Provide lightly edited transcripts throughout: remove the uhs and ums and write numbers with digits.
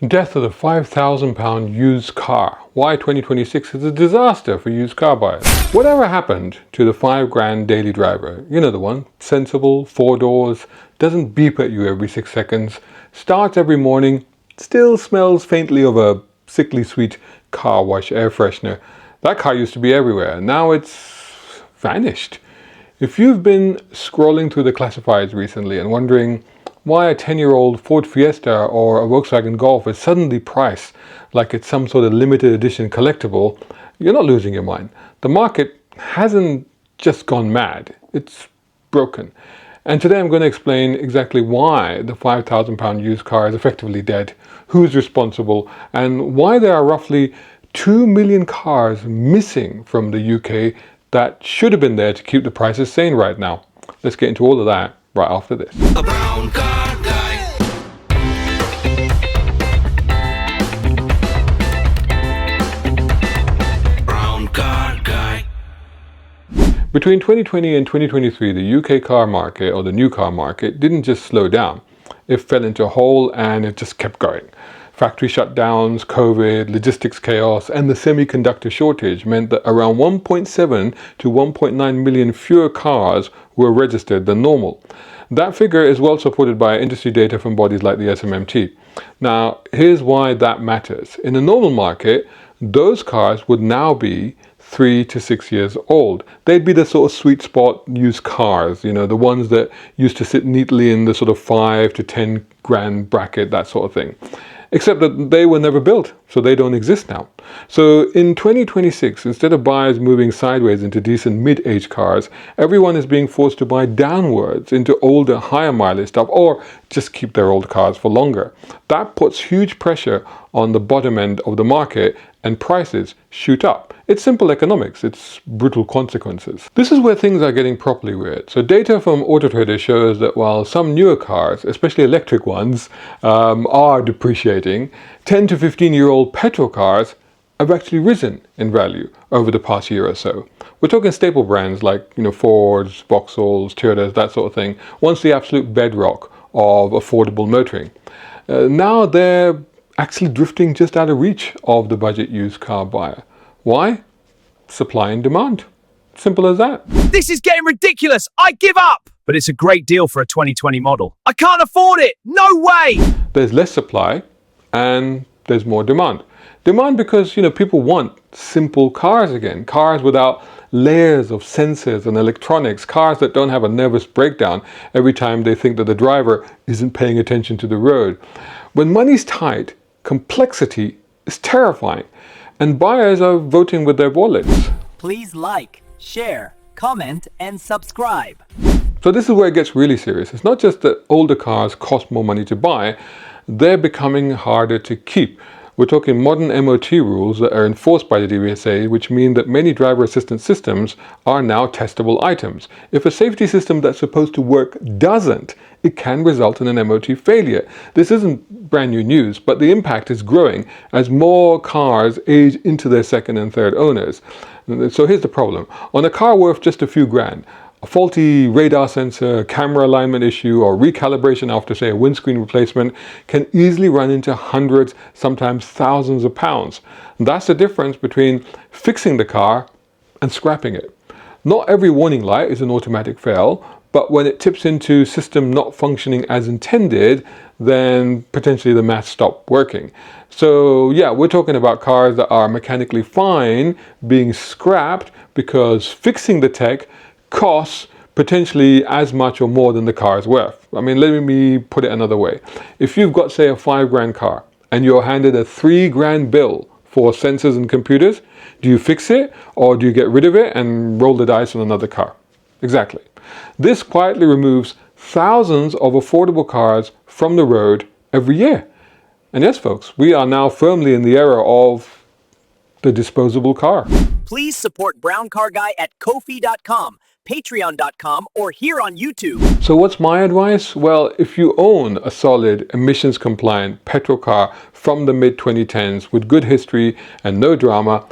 Death of the £5,000 used car. Why 2026 is a disaster for used car buyers. Whatever happened to the £5 daily driver? You know the one, sensible, 4 doors, doesn't beep at you every 6 seconds, starts every morning, still smells faintly of a sickly sweet car wash air freshener. That car used to be everywhere. Now it's vanished. If you've been scrolling through the classifieds recently and wondering why a 10-year-old Ford Fiesta or a Volkswagen Golf is suddenly priced like it's some sort of limited edition collectible, you're not losing your mind. The market hasn't just gone mad, it's broken. And today I'm going to explain exactly why the £5,000 used car is effectively dead, who's responsible, and why there are roughly 2 million cars missing from the UK that should have been there to keep the prices sane right now. Let's get into all of that right after this. A brown car guy. Brown car guy. Between 2020 and 2023, the UK car market, or the new car market, didn't just slow down. It fell into a hole and it just kept going. Factory shutdowns, COVID, logistics chaos, and the semiconductor shortage meant that around 1.7 to 1.9 million fewer cars were registered than normal. That figure is well supported by industry data from bodies like the SMMT. Now, here's why that matters. In a normal market, those cars would now be 3 to 6 years old. They'd be the sort of sweet spot used cars, you know, the ones that used to sit neatly in the sort of 5 to 10 grand bracket, that sort of thing. Except that they were never built, so they don't exist now. So in 2026, instead of buyers moving sideways into decent mid-age cars, everyone is being forced to buy downwards into older, higher mileage stuff, or just keep their old cars for longer. That puts huge pressure on the bottom end of the market, and prices shoot up. It's simple economics, it's brutal consequences. This is where things are getting properly weird. So data from Autotrader shows that while some newer cars, especially electric ones, are depreciating, 10 to 15-year-old petrol cars have actually risen in value over the past year or so. We're talking staple brands like, you know, Fords, Vauxhalls, Toyotas, that sort of thing, once the absolute bedrock of affordable motoring. Now they're actually drifting just out of reach of the budget used car buyer. Why? Supply and demand. Simple as that. This is getting ridiculous. I give up. But it's a great deal for a 2020 model. I can't afford it. No way. There's less supply and there's more demand. Demand because, you know, people want simple cars again. Cars without layers of sensors and electronics. Cars that don't have a nervous breakdown every time they think that the driver isn't paying attention to the road. When money's tight, complexity is terrifying. And buyers are voting with their wallets. Please like, share, comment, and subscribe. So this is where it gets really serious. It's not just that older cars cost more money to buy, they're becoming harder to keep. We're talking modern MOT rules that are enforced by the DVSA, which mean that many driver assistance systems are now testable items. If a safety system that's supposed to work doesn't, it can result in an MOT failure. This isn't brand new news, but the impact is growing as more cars age into their second and third owners. So here's the problem. On a car worth just a few grand, a faulty radar sensor, camera alignment issue, or recalibration after, say, a windscreen replacement can easily run into hundreds, sometimes thousands of pounds. That's the difference between fixing the car and scrapping it. Not every warning light is an automatic fail, but when it tips into system not functioning as intended, then potentially the maths stop working. So yeah, we're talking about cars that are mechanically fine being scrapped because fixing the tech costs potentially as much or more than the car is worth. I mean, let me put it another way. If you've got, say, a £5 car and you're handed a £3 bill for sensors and computers, do you fix it or do you get rid of it and roll the dice on another car? Exactly. This quietly removes thousands of affordable cars from the road every year. And yes, folks, we are now firmly in the era of the disposable car. Please support Brown Car Guy at Ko-fi.com, Patreon.com, or here on YouTube. So what's my advice? Well, if you own a solid emissions compliant petrol car from the mid-2010s with good history and no drama,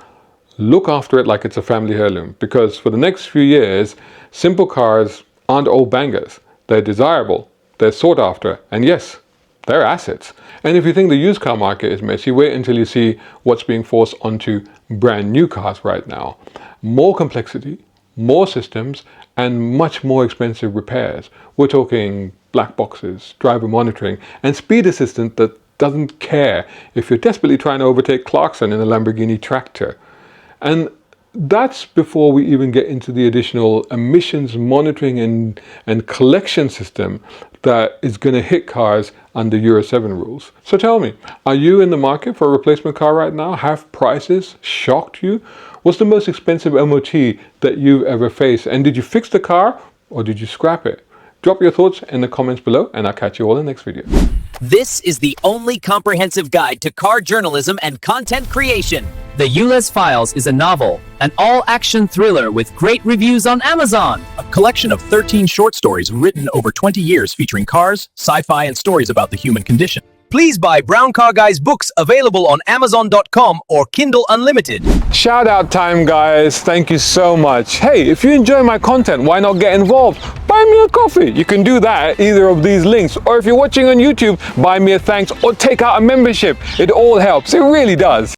look after it like it's a family heirloom, because for the next few years, simple cars aren't old bangers. They're desirable, they're sought after, and yes, they're assets. And if you think the used car market is messy, wait until you see what's being forced onto brand new cars right now. More complexity, more systems, and much more expensive repairs. We're talking black boxes, driver monitoring, and speed assistant that doesn't care if you're desperately trying to overtake Clarkson in a Lamborghini tractor. And that's before we even get into the additional emissions monitoring and collection system that is going to hit cars under Euro 7 rules. So tell me, are you in the market for a replacement car right now? Have prices shocked you? What's the most expensive MOT that you've ever faced? And did you fix the car or did you scrap it? Drop your thoughts in the comments below and I'll catch you all in the next video. This is the only comprehensive guide to car journalism and content creation. The Ulez Files is a novel, an all-action thriller with great reviews on Amazon. A collection of 13 short stories written over 20 years featuring cars, sci-fi, and stories about the human condition. Please buy Brown Car Guy's books available on Amazon.com or Kindle Unlimited. Shout out time, guys. Thank you so much. Hey, if you enjoy my content, why not get involved? Buy me a coffee. You can do that at either of these links. Or if you're watching on YouTube, buy me a thanks or take out a membership. It all helps. It really does.